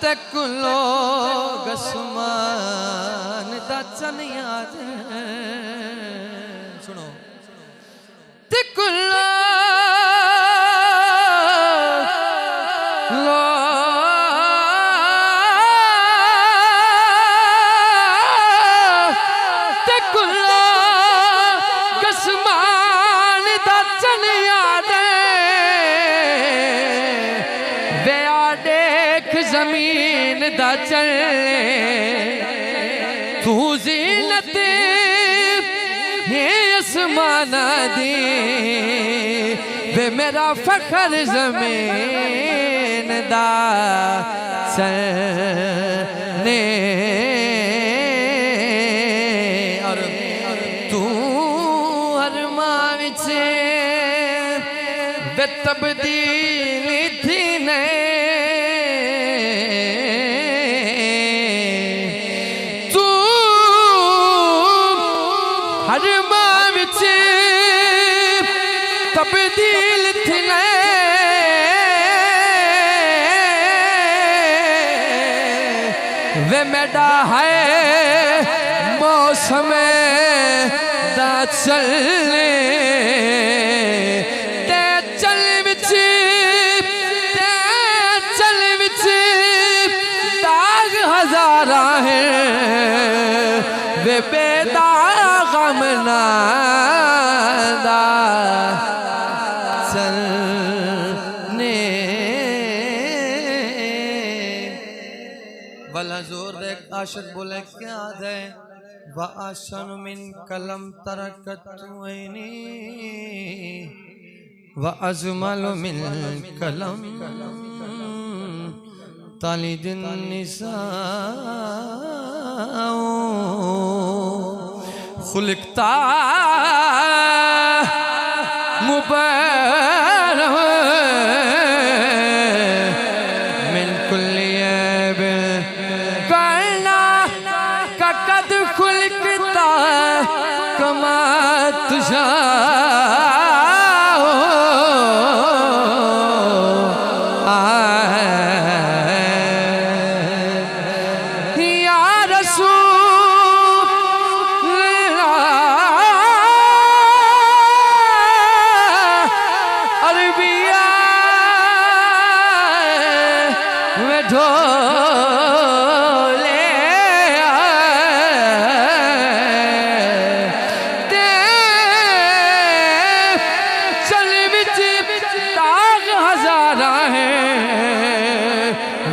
तकुलो गसमान दा चन याद सुनो तकुलो ज़मीन दा चले तू ज़ीनत है आसमाना दी वे मेरा फखर ज़मीन दा चले और तू अरमां विच वे तब्दील थी नहीं तब्दील थी वे मेरा है मौसम दा चलने ते चल विच दाग हजारा है वे बेदाग गमना दा भला जोर दे आशिक बोले क्या दे व आशन मिन कलम तरकत वैनी व अजमल मिन कलम तालिदिन निसा खुलिकता मुबारक मिन कुल्ली खुलकता कमा तुझा या रसूल अरबिया में ढोले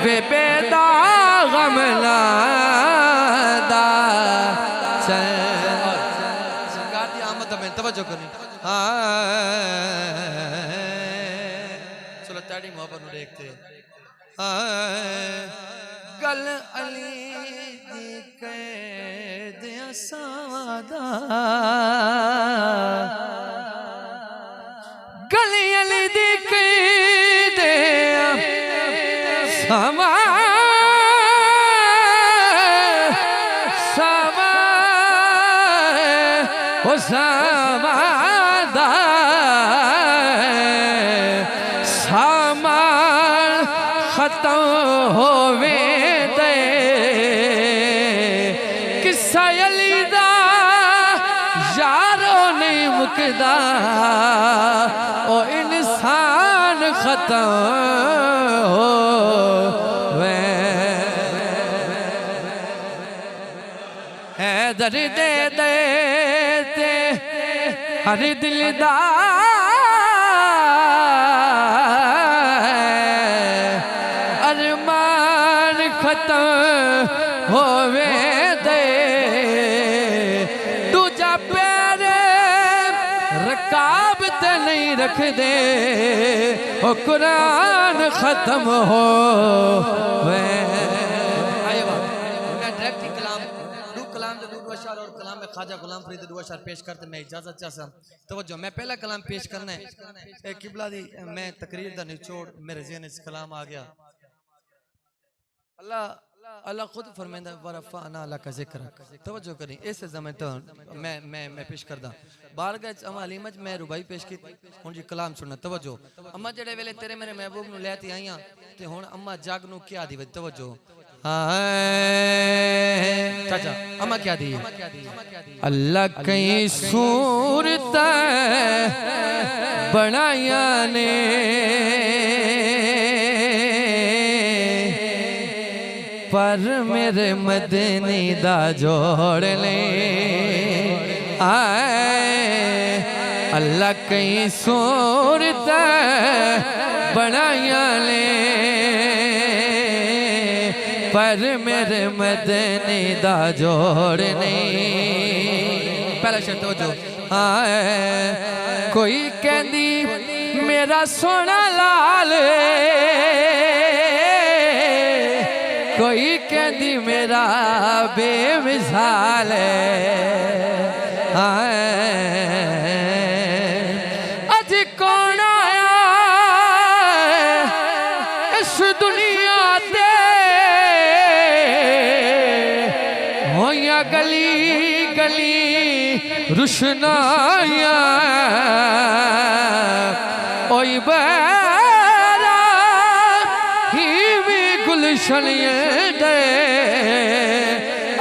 वे बेदाग गमला दा सरकार दी आमद में तवज्जो करनी चलो ताड़ी मोहब्बत नु देखते गल अली दी कैद सादा गल अली दी कैद समा समा ओ समादा सामान खत्म होवे दे किस्सा अली दा यारो नहीं मुकदा ओ इंसान खत्म हो हैदर दे देते हर दिलदार अरमान खत्म होवे दे दूजा पैर रकाबत नहीं रख दे ओ कुरान खत्म हो और कलाम में ख्वाजा गुलाम फरीद दो अशआर पेश करते मैं इजाजत चाहता तवज्जो मैं पहला कलाम पेश करना है किबला दी मैं तकरीर दा निचोड़ मेरे ज़हन च कलाम आ गया अल्लाह अल्लाह खुद फरमांदा वरफ़अना लका ज़िक्रक। तवज्जो करें इस ज़माने तो मैं पेश करदा बारगाह च अम्मा हलीमा च मैं रुबाई पेश की हुन जी कलाम सुनना। तवज्जो अम्मा जेड़े वेले तेरे मेरे महबूब नु लेती आईयां ते हुन अम्मा जग नु क्या दी। तवज्जो चाचा अम्मा क्या दी। अल्लाह कई सूरत बनाया ने पर मेरे मदनी दा जोड़ ले आए। अल्लाह कई सूरत बनाया ले पर मेरे मदनी दा जोड़ नहीं। पहला शर्त हो जो आए कोई कहंदी मेरा सोना लाल, कोई कहंदी मेरा बेमिसाल अज कौन आया इस दुनिया ते होया गली गली रुशनाया ओई बेरा ही भी गुलशन दे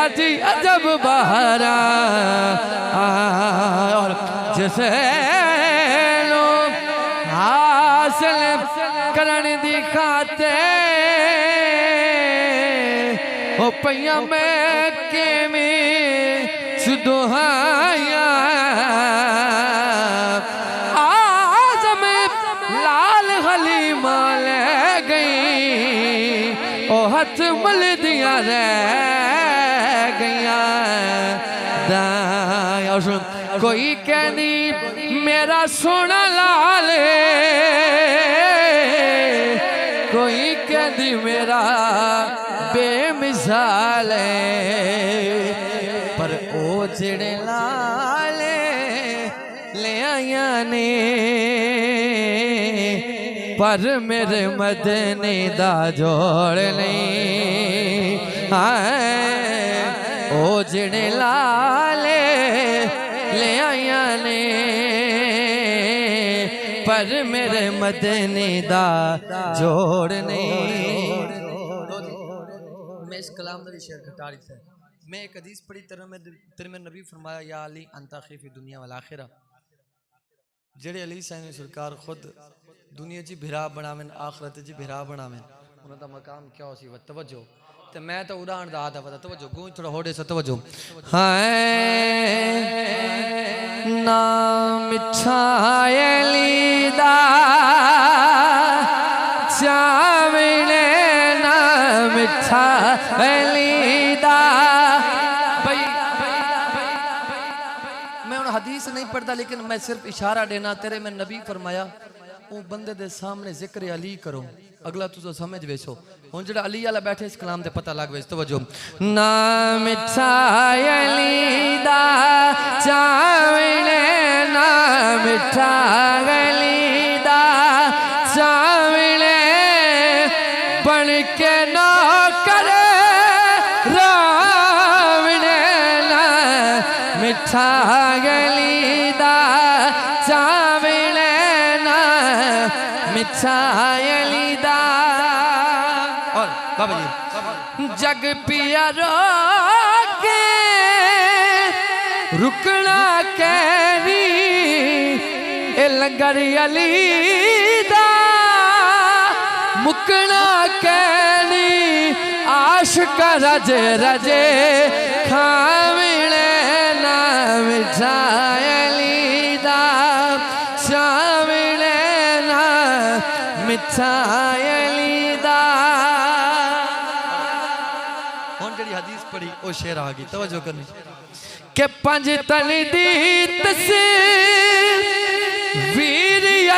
अजी अजब बहारा और जिसे लोग हासिल करन दिखाते ओ पैया में के में सुदोहाया आज में लाल हलीमा ले गई ओ हथ मल दिया रह गया। कोई कहनी मेरा सोना लाल, कोई कहनी मेरा बेमिसाल पर ओ जेड़े लाल ले आया ने पर मेरे मदनी दा जोड़ नहीं। ओ जेड़े लाले ले आया ने पर मेरे मदनी दा जोड़ नहीं। मैं इस कलाम नबी शेर का तारीफ है। मैं एक हदीस पढ़ी तेरे में नबी फरमाया या अली अंता खीफी दुनिया वाल आखिरा। जेड़े अली साहब सरकार खुद दुनिया जी भिरा बनावें आखरत जी भिरा बनावें उन्होंने मकाम क्या हो सी व तवज्जो ते मैं तो उड़ान दा आदा पता तवज्जो गूंज थोड़ा होड़े से तवज्जो हाय ना मिठाई दा चावले ना मिठाई दा भाई मैं उन हदीस नहीं पढ़ता लेकिन मैं सिर्फ इशारा देना तेरे में नबी फरमाया वो बंदे दे सामने जिक्र अली करो अगला तुझो समझ वेसो हुन जेड़ा अली वाला बैठे इस कलाम दे पता लग वेस। तवज्जो ना मिठाई अली दा चावले ना मिठाई अली दा चावले बन के ना करे रावणे ना मिठाई अली दा चावले ना मिठाई अली दा। और बाबा जी जग पिया रोके रुकना कैरी ए लंगर अली दा मुकना कैरी आशिक रजे रजे खावले ना मिठाई अली दा चावले ना मिठाई अली दा। हुन जेड़ी हदीस पढ़ी ओ शेर आ गई तवज्जो करनी के पंज तन दी तस्वीर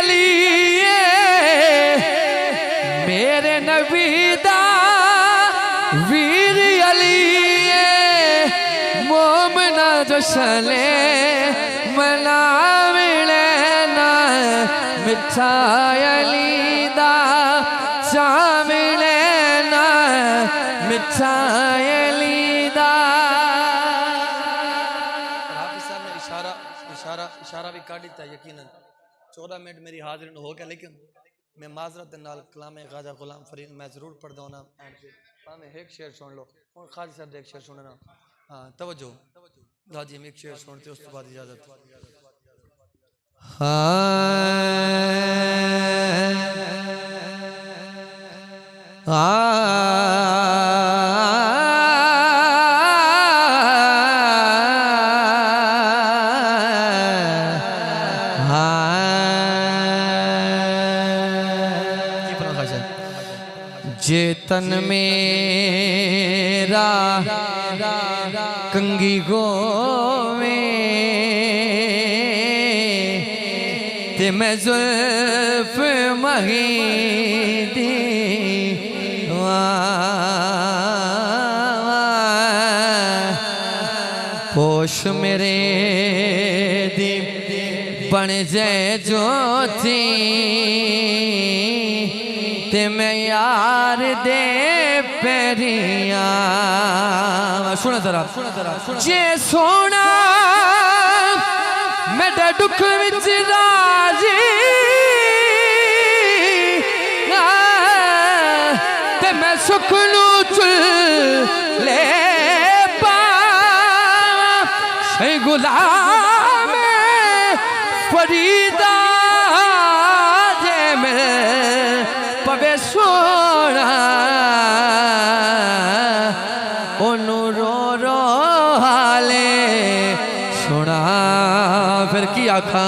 अली मेरे नबी दा वीर अली मोमना जो शले मनावले ना मिठाई अली दा चावले ना चायलीदा हाफिज साहब ने इशारा इशारा इशारा भी काट दिता यकीनन 14 मिनट मेरी हाजिरी हो गया लेकिन मैं माजरत नाल कलाम ख्वाजा गुलाम फरीद मैं जरूर पढ़ दूँ ना एंड एक शेर सुन लो और ख्वाजा साहब एक शेर सुनना हाँ तवज्जो हाजी हम एक शेर सुनते उस बाद इजाजत चेतन मेरा कंगी गोवे ते मैं जुल्फ महीदी पोश मेरे दी बन जाए ज्योति ते मैं यार दे पेरिया सुना जरा जे सोना मेरे दुख विच राजी ते मैं सुख नू ले पा गुलाम फरीदा जे मैं पवे सोना ओनू रो रो हाले सुना फिर की आखा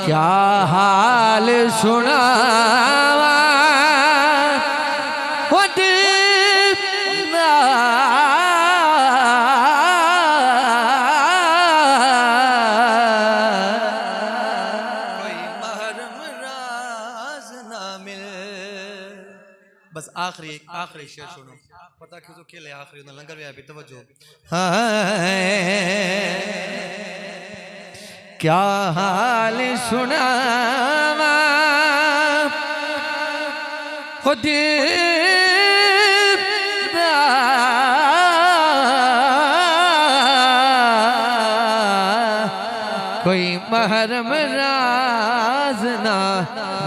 क्या हाल सुना बस आखिरी शेर सुनो पता क्यों तो खेले आखिरी लंगर भी आया तवज्जो क्या हाल सुना हो कोई महरम राज ना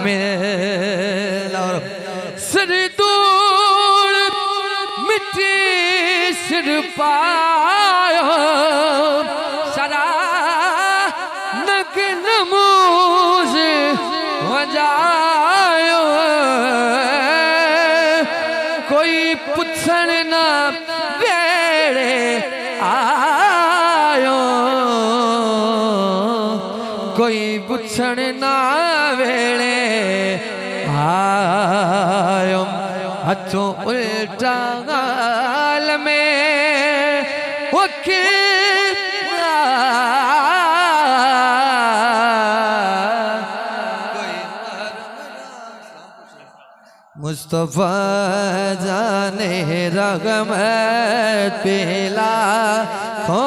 मिला सिर दूर मिट्टी सिर पायो सरा नक नमूज वजायो कोई पुछण ना वेड़े आयो कोई पुछण ना वेड़े आयो हथों उल्टा गाल में मुस्तफा जाने रगमत पिला खो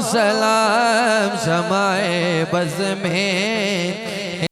सलाम समाए बज़ में